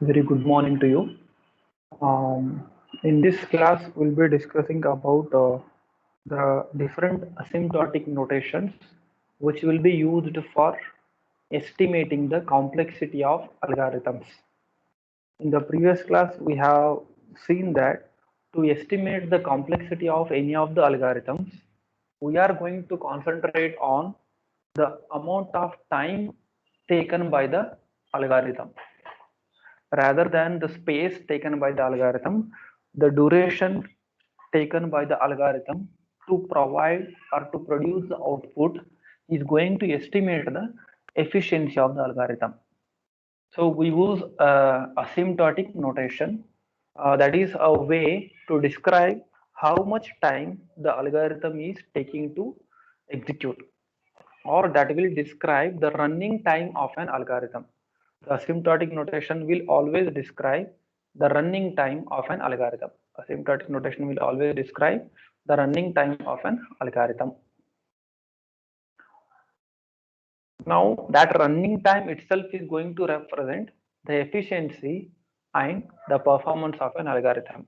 Very good morning to you. In this class, we'll be discussing about the different asymptotic notations which will be used for estimating the complexity of algorithms. In the previous class, we have seen that to estimate the complexity of any of the algorithms, we are going to concentrate on the amount of time taken by the algorithm rather than the space taken by the algorithm, the duration taken by the algorithm to provide or to produce the output is going to estimate the efficiency of the algorithm. So we use asymptotic notation. That is a way to describe how much time the algorithm is taking to execute, or that will describe the running time of an algorithm. The asymptotic notation will always describe the running time of an algorithm. Asymptotic notation will always describe the running time of an algorithm. Now that running time itself is going to represent the efficiency and the performance of an algorithm.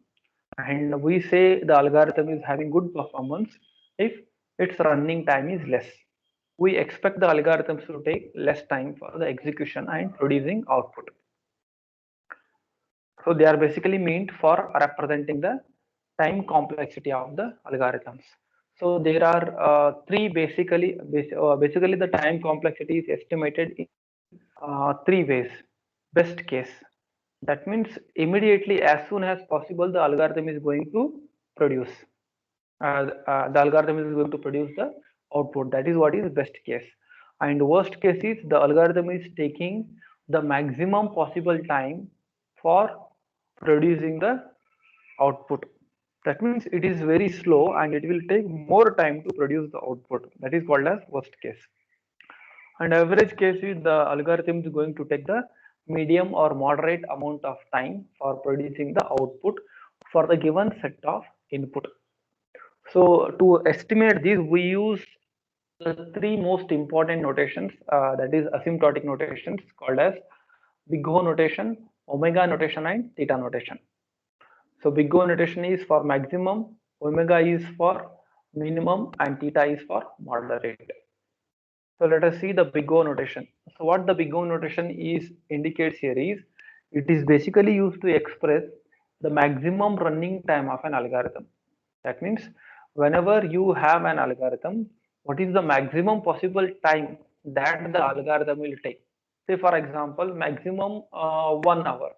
And we say the algorithm is having good performance if its running time is less. We expect the algorithms to take less time for the execution and producing output. So they are basically meant for representing the time complexity of the algorithms. So there are basically the time complexity is estimated in three ways. Best case, that means immediately as soon as possible the algorithm is going to produce. The algorithm is going to produce the output. That is what is best case. And worst case is the algorithm is taking the maximum possible time for producing the output. That means it is very slow and it will take more time to produce the output. That is called as worst case. And average case is the algorithm is going to take the medium or moderate amount of time for producing the output for the given set of input. So to estimate this, we use the three most important notations, that is asymptotic notations called as big O notation, omega notation, and theta notation. So big O notation is for maximum, omega is for minimum, and theta is for moderate. So let us see the big O notation. So what the big O notation is indicates here is it is basically used to express the maximum running time of an algorithm. That means whenever you have an algorithm, what is the maximum possible time that the algorithm will take? Say for example, maximum 1 hour.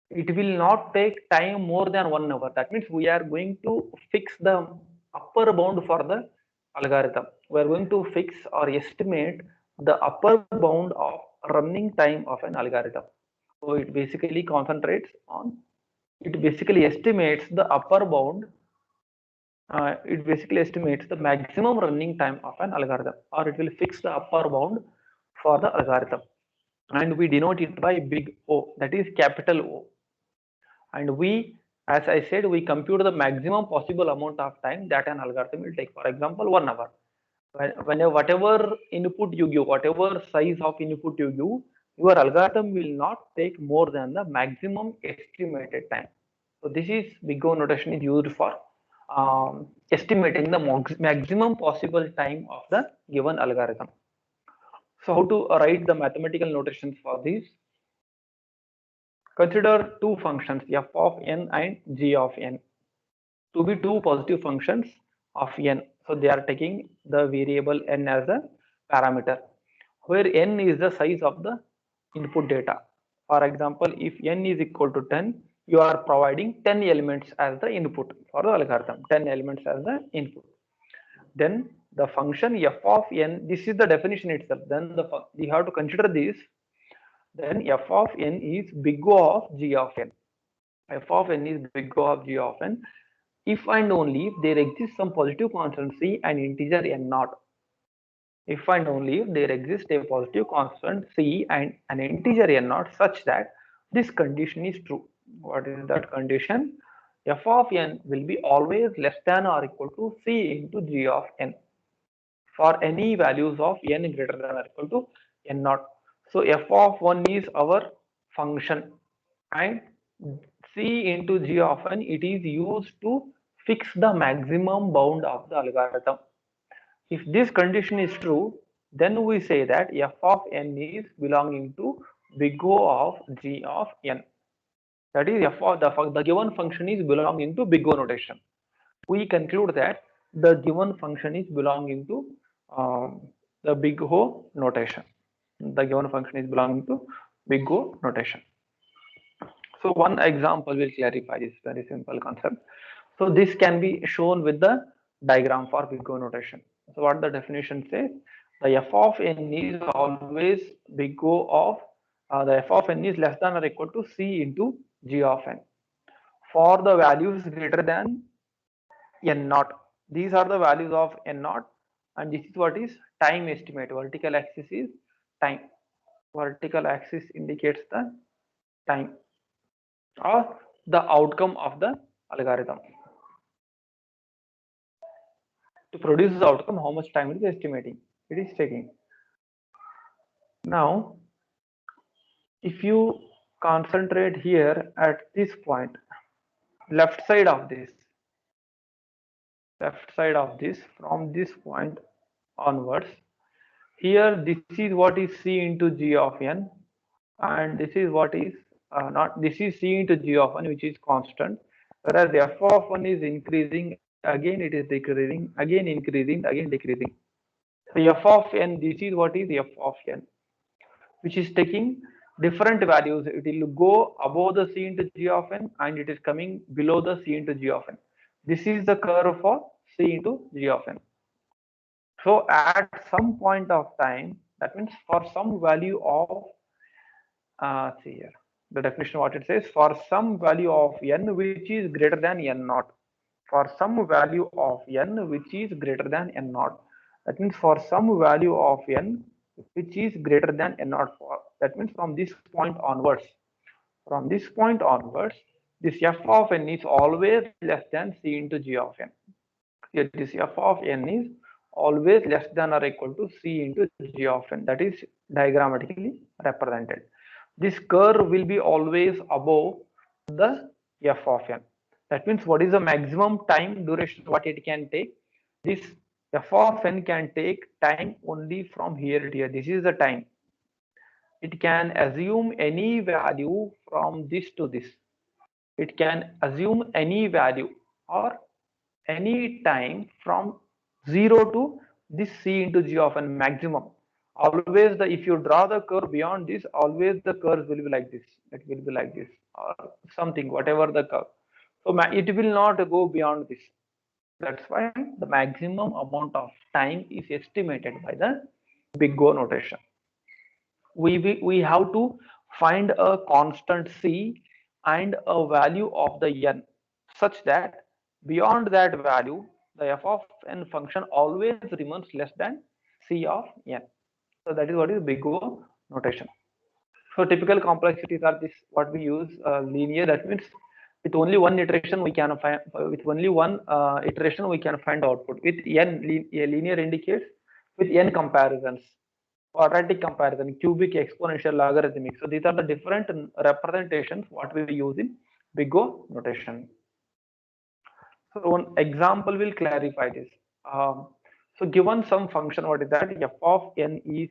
It will not take time more than 1 hour. That means we are going to fix the upper bound for the algorithm. We are going to fix or estimate the upper bound of running time of an algorithm. So it basically concentrates on, it basically estimates the upper bound, it basically estimates the maximum running time of an algorithm, or it will fix the upper bound for the algorithm. And we denote it by big O, that is capital O. And we, as I said, we compute the maximum possible amount of time that an algorithm will take. For example, 1 hour. Whenever whatever input you give, whatever size of input you give, your algorithm will not take more than the maximum estimated time. So this is big O notation is used for estimating the maximum possible time of the given algorithm. So how to write the mathematical notations for this? Consider two functions f of n and g of n to be two positive functions of n. So they are taking the variable n as a parameter, where n is the size of the input data. For example, if n is equal to 10, you are providing 10 elements as the input for the algorithm, 10 elements as the input. Then the function f of n, this is the definition itself. Then we have to consider this. Then f of n is big O of g of n. F of n is big O of g of n if and only if there exists some positive constant c and integer n naught. If and only if there exists a positive constant c and an integer n naught such that this condition is true. What is that condition? F of n will be always less than or equal to c into g of n for any values of n greater than or equal to n naught. So f of 1 is our function, and C into G of n, it is used to fix the maximum bound of the algorithm. If this condition is true, then we say that f of n is belonging to big O of G of n. That is, f of the given function is belonging to big O notation. We conclude that the given function is belonging to the big O notation. The given function is belonging to big O notation. So one example will clarify this very simple concept. So this can be shown with the diagram for big O notation. So what the definition says, the f of n is always big O of the f of n is less than or equal to c into g of n for the values greater than n naught. These are the values of n naught, and this is what is time estimate. Vertical axis is time. Vertical axis indicates the time or the outcome of the algorithm. To produce the outcome, how much time it is estimating, it is taking. Now, if you concentrate here at this point, left side of this, from this point onwards, here this is what is c into g of n, and this is what is not, this is c into g of n, which is constant, whereas the f of 1 is increasing, again it is decreasing, again increasing, again decreasing. So f of n, this is what is f of n, which is taking different values. It will go above the c into g of n, and it is coming below the c into g of n. This is the curve for c into g of n. So at some point of time, that means for some value of see here, the definition what it says, for some value of n which is greater than n naught, for some value of n which is greater than n naught, that means for some value of n which is greater than n naught, for that means from this point onwards, this f of n is always less than c into g of n. Here this f of n is always less than or equal to c into g of n, that is diagrammatically represented. This curve will be always above the f of n. That means what is the maximum time duration what it can take? This f of n can take time only from here to here. This is the time. It can assume any value from this to this. It can assume any value or any time from 0 to this c into g of n maximum. Always if you draw the curve beyond this, always the curve will be like this. It will be like this or something, whatever the curve. So it will not go beyond this. That's why the maximum amount of time is estimated by the big O notation. We have to find a constant c and a value of the n such that beyond that value the f of n function always remains less than c of n. So that is what is big O notation. So typical complexities are this, what we use linear, that means with only one iteration we can find, iteration we can find output. With n, linear indicates with n comparisons, quadratic comparison, cubic, exponential, logarithmic. So these are the different representations what we use in big O notation. So one example will clarify this. So given some function, what is that? F of n is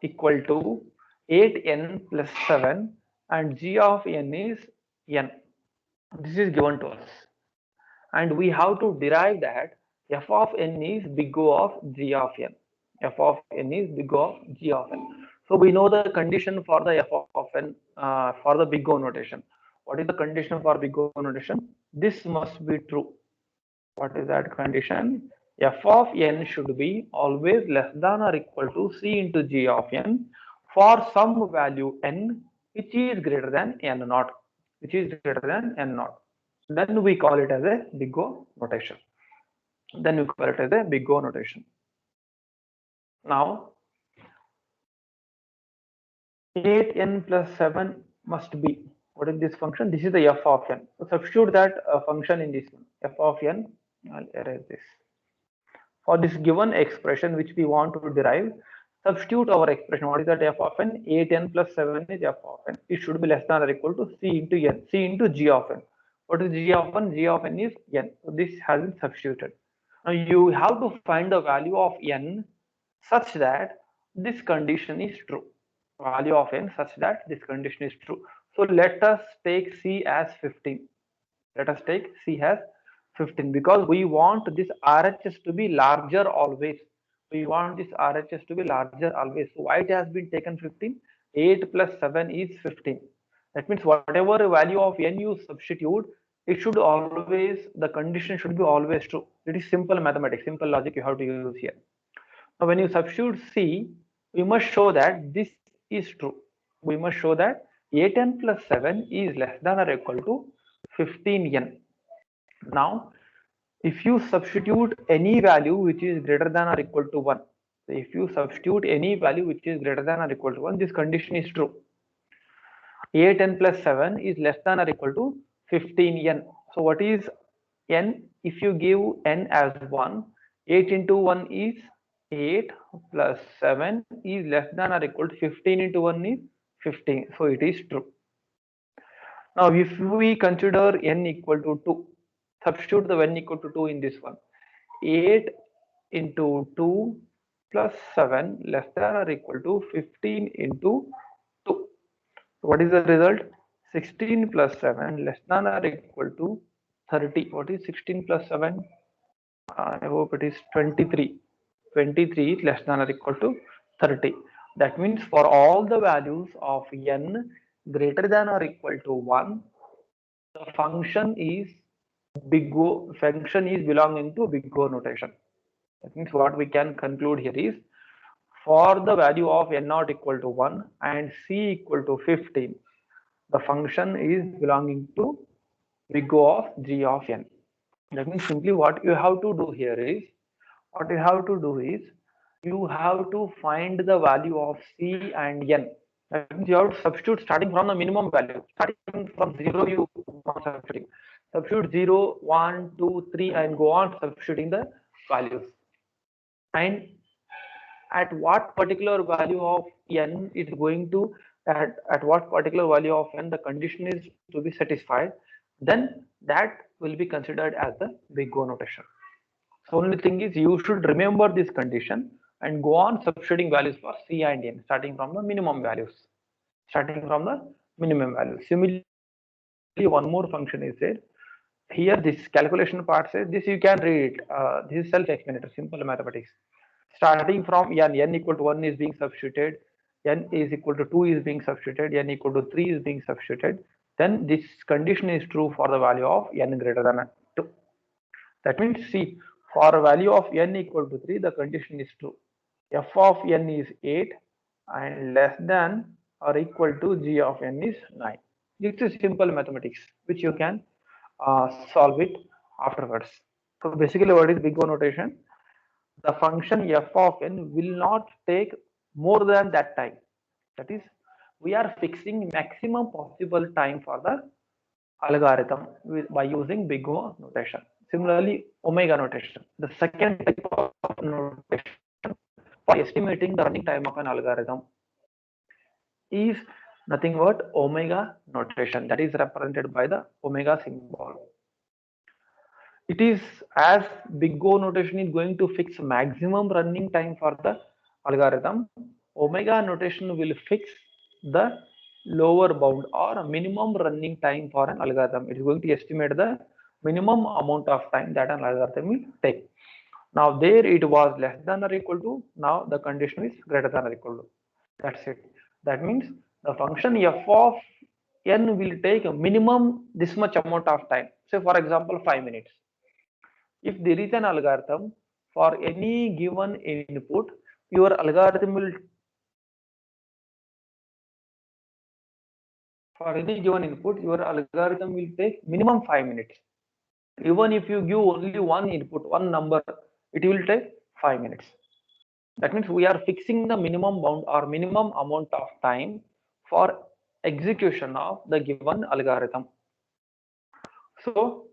equal to 8n plus 7 and g of n is n. This is given to us. And we have to derive that f of n is big O of g of n. F of n is big O of g of n. So we know the condition for the f of n for the big O notation. What is the condition for big O notation? This must be true. What is that condition? F of n should be always less than or equal to c into g of n for some value n which is greater than n naught, Then we call it as a big O notation. Now 8n plus 7 must be, what is this function? This is the f of n. So substitute that function in this one, f of n. I'll erase this. For this given expression which we want to derive, Substitute our expression. What is that f of n? 8n plus 7 is f of n. It should be less than or equal to c into n, c into g of n. What is g of n? G of n is n. So this has been substituted. Now you have to find the value of n such that this condition is true. Value of n such that this condition is true. So let us take c as 15. Let us take c as 15 because we want this RHS to be larger always. We want this RHS to be larger always. So why it has been taken 15? 8 plus 7 is 15. That means whatever value of n you substitute, it should always, the condition should be always true. It is simple mathematics, simple logic you have to use here. Now when you substitute c, we must show that this is true. We must show that 8n plus 7 is less than or equal to 15n. Now, if you substitute any value which is greater than or equal to 1, so if you substitute any value which is greater than or equal to 1, this condition is true. 8n plus 7 is less than or equal to 15n. So what is n? If you give n as 1, 8 into 1 is 8 plus 7 is less than or equal to 15 into 1 is 15. So it is true. Now if we consider n equal to 2, substitute the n equal to 2 in this one. 8 into 2 plus 7 less than or equal to 15 into 2. So what is the result? 16 plus 7 less than or equal to 30. What is 16 plus 7? I hope it is 23. 23 is less than or equal to 30. That means for all the values of n greater than or equal to 1, the function is big O, function is belonging to big O notation. That means what we can conclude here is, for the value of n not equal to 1 and c equal to 15, the function is belonging to big O of g of n. That means simply what you have to do here is, you have to find the value of c and n. That means you have to substitute starting from the minimum value. Starting from 0, you substitute. Substitute 0, 1, 2, 3 and go on substituting the values. And at what particular value of n is going to, at what particular value of n the condition is to be satisfied, then that will be considered as the big O notation. So only thing is you should remember this condition and go on substituting values for c and n starting from the minimum values. Similarly, one more function is there. Here this calculation part says this, you can read it. This is self-explanatory, simple mathematics. Starting from n equal to 1 is being substituted, n is equal to 2 is being substituted, n equal to 3 is being substituted. Then this condition is true for the value of n greater than 2. That means, see, for a value of n equal to 3, the condition is true. F of n is 8 and less than or equal to g of n is 9. It's a simple mathematics which you can solve it afterwards. So basically, what is big O notation? The function f of n will not take more than that time. That is, we are fixing maximum possible time for the algorithm by using big O notation. Similarly, omega notation, the second type of notation for estimating the running time of an algorithm, is nothing but omega notation, that is represented by the omega symbol. It is, as big O notation is going to fix maximum running time for the algorithm, omega notation will fix the lower bound or minimum running time for an algorithm. It is going to estimate the minimum amount of time that an algorithm will take. Now there it was less than or equal to, now the condition is greater than or equal to. That's it. That means the function f of n will take a minimum this much amount of time. Say for example 5 minutes. If there is an algorithm, for any given input, your algorithm will take minimum 5 minutes. Even if you give only one input, one number, it will take 5 minutes. That means we are fixing the minimum bound or minimum amount of time for execution of the given algorithm. So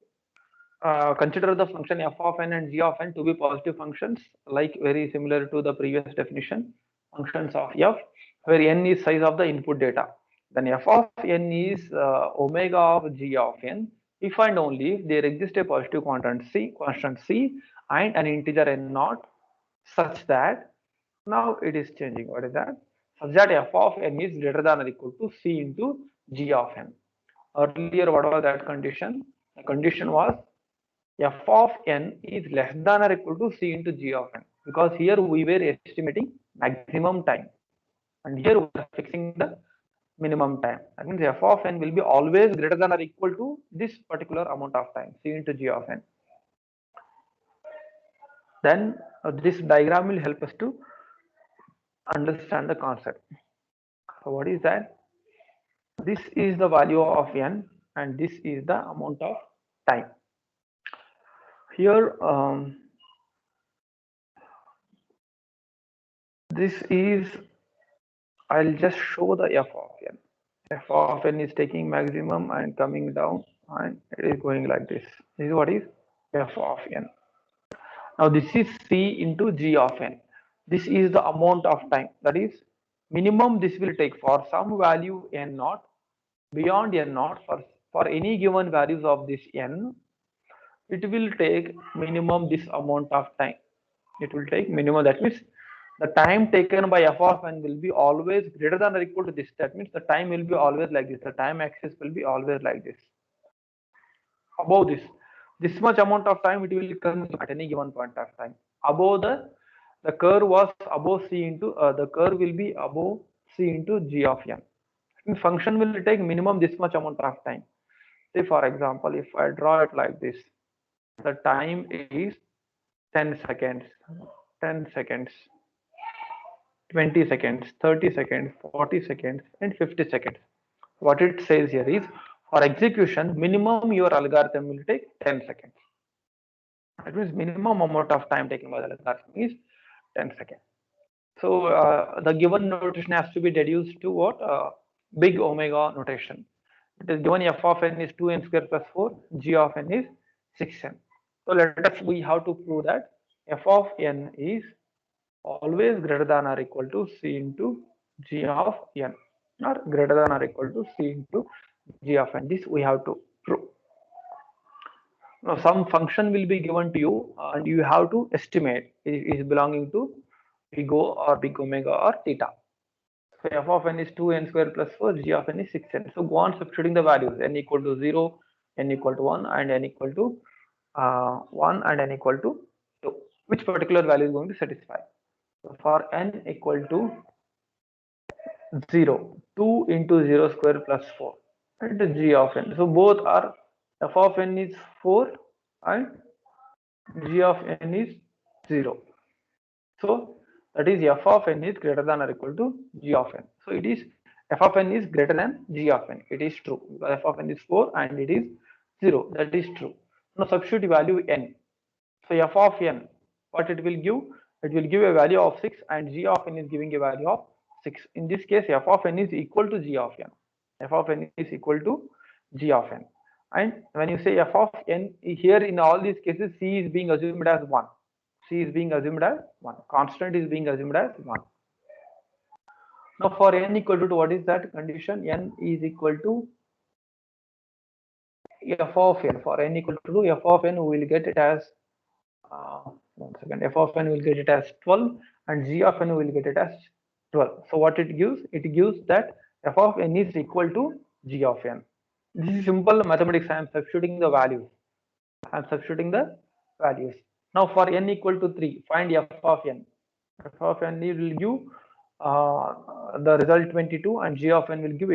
consider the function f of n and g of n to be positive functions, like very similar to the previous definition. functions of f, where n is size of the input data. Then f of n is omega of g of n if and only if there exists a positive constant c and an integer n naught such that, now it is changing. What is that? Such that f of n is greater than or equal to c into g of n. Earlier, what was that condition? The condition was f of n is less than or equal to c into g of n, because here we were estimating maximum time and here we are fixing the minimum time. That means f of n will be always greater than or equal to this particular amount of time, c into g of n. Then this diagram will help us to understand the concept. So what is that? This is the value of n and this is the amount of time. Here this is, I'll just show the f of n. F of n is taking maximum and coming down and it is going like this. This is what is f of n. Now this is c into g of n. This is the amount of time, that is minimum this will take for some value n naught, beyond n naught, for any given values of this n, it will take minimum this amount of time. It will take minimum, that means the time taken by f of n will be always greater than or equal to this. That means the time will be always like this. The time axis will be always like this. Above this much amount of time it will come at any given point of time. Above the curve was above c into the curve will be above c into g of n. And function will take minimum this much amount of time. Say for example, if I draw it like this, the time is 10 seconds, 10 seconds, 20 seconds, 30 seconds, 40 seconds, and 50 seconds. What it says here is, for execution, minimum your algorithm will take 10 seconds. That means minimum amount of time taken by the algorithm is 10 seconds. So the given notation has to be deduced to what? Big omega notation. It is given f of n is 2n square plus 4, g of n is 6n. So let us, we have to prove that f of n is always greater than or equal to c into g of n, or greater than or equal to c into g of n. This we have to prove. Now some function will be given to you and you have to estimate it is belonging to big O or big omega or theta. So f of n is 2n square plus 4, g of n is 6n. So go on substituting the values, n equal to 0, n equal to 1, and n equal to 1, and n equal to 2. Which particular value is going to satisfy? So for n equal to 0, 2 into 0 square plus 4, and g of n. So both are, f of n is 4 and g of n is 0. So that is f of n is greater than or equal to g of n. So it is f of n is greater than g of n. It is true because f of n is 4 and it is 0. That is true. Now substitute value n. So f of n, what it will give? It will give a value of 6 and g of n is giving a value of 6. In this case, f of n is equal to g of n. F of n is equal to g of n. And when you say f of n, here in all these cases, c is being assumed as 1. C is being assumed as 1. Constant is being assumed as 1. Now for n equal to, what is that condition? N is equal to f of n. For n equal to f of n, we will get it as 1 second. F of n will get it as 12 and g of n will get it as 12. So what it gives? It gives that f of n is equal to g of n. This is simple mathematics. I am substituting the values. I am substituting the values. Now for n equal to 3, find f of n. F of n will give the result 22 and g of n will give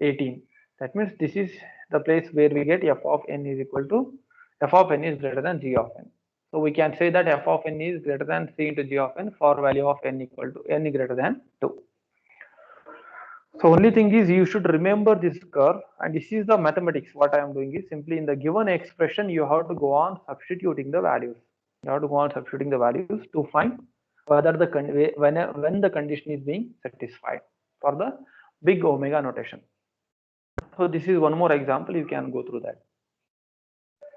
18. That means this is the place where we get f of n is equal to, f of n is greater than g of n. So we can say that f of n is greater than c into g of n for value of n equal to n greater than 2. So only thing is you should remember this curve, and this is the mathematics. What I am doing is simply in the given expression you have to go on substituting the values. You have to go on substituting the values to find whether the when the condition is being satisfied for the big omega notation. So this is one more example. You can go through that.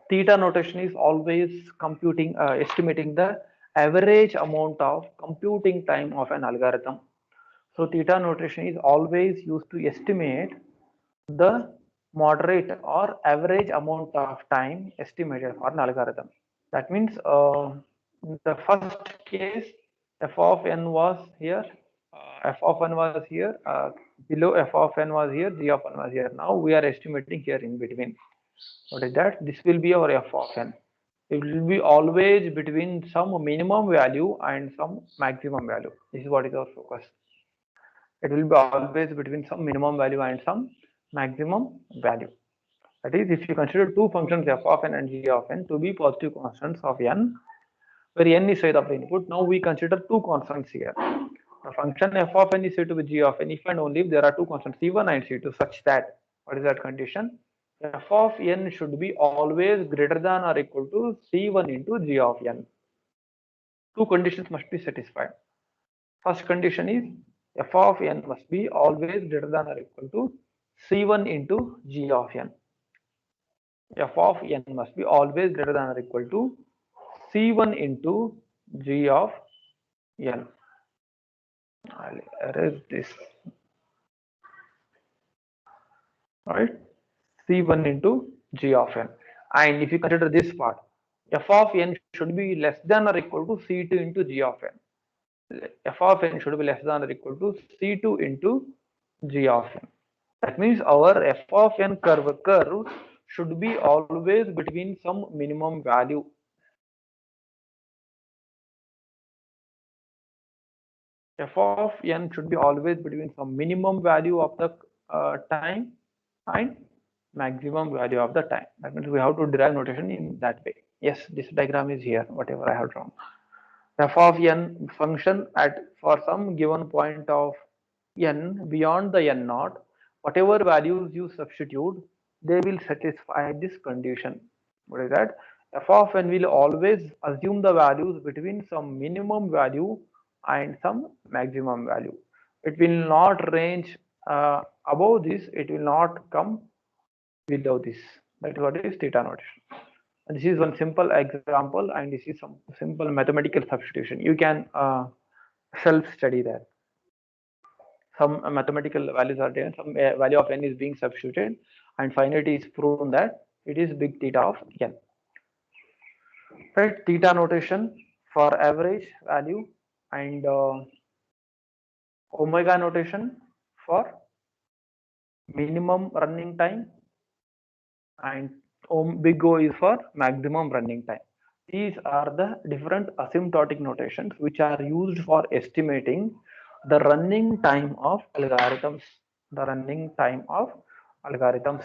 Theta notation is always computing estimating the average amount of computing time of an algorithm So theta notation is always used to estimate the moderate or average amount of time estimated for an algorithm. That means the first case f of n was here, f of n was here, below f of n was here, g of n was here. Now we are estimating here in between. What is that? This will be our f of n. It will be always between some minimum value and some maximum value. This is what is our focus. It will be always between some minimum value and some maximum value. That is, if you consider two functions f of n and g of n to be positive constants of n, where n is size of the input, now we consider two constants here. The function f of n is said to be g of n if and only if there are two constants c1 and c2 such that, what is that condition? F of n should be always greater than or equal to c1 into g of n. Two conditions must be satisfied. First condition is f of n must be always greater than or equal to c1 into g of n. F of n must be always greater than or equal to c1 into g of n. I'll erase this. Right, c1 into g of n. And if you consider this part, f of n should be less than or equal to c2 into g of n. F of n should be less than or equal to c2 into g of n. That means our f of n curve should be always between some minimum value. F of n should be always between some minimum value of the time and maximum value of the time. That means we have to derive notation in that way. Yes, this diagram is here, whatever I have drawn. F of n function at for some given point of n beyond the n naught, whatever values you substitute, they will satisfy this condition. What is that? F of n will always assume the values between some minimum value and some maximum value. It will not range above this, it will not come below this. That is what is theta notation. And this is one simple example, and this is some simple mathematical substitution. You can self-study that. Some mathematical values are there, some value of n is being substituted, and finally it is proven that it is big theta of n. Right, theta notation for average value and omega notation for minimum running time, and big O is for maximum running time. These are the different asymptotic notations which are used for estimating the running time of algorithms. The running time of algorithms.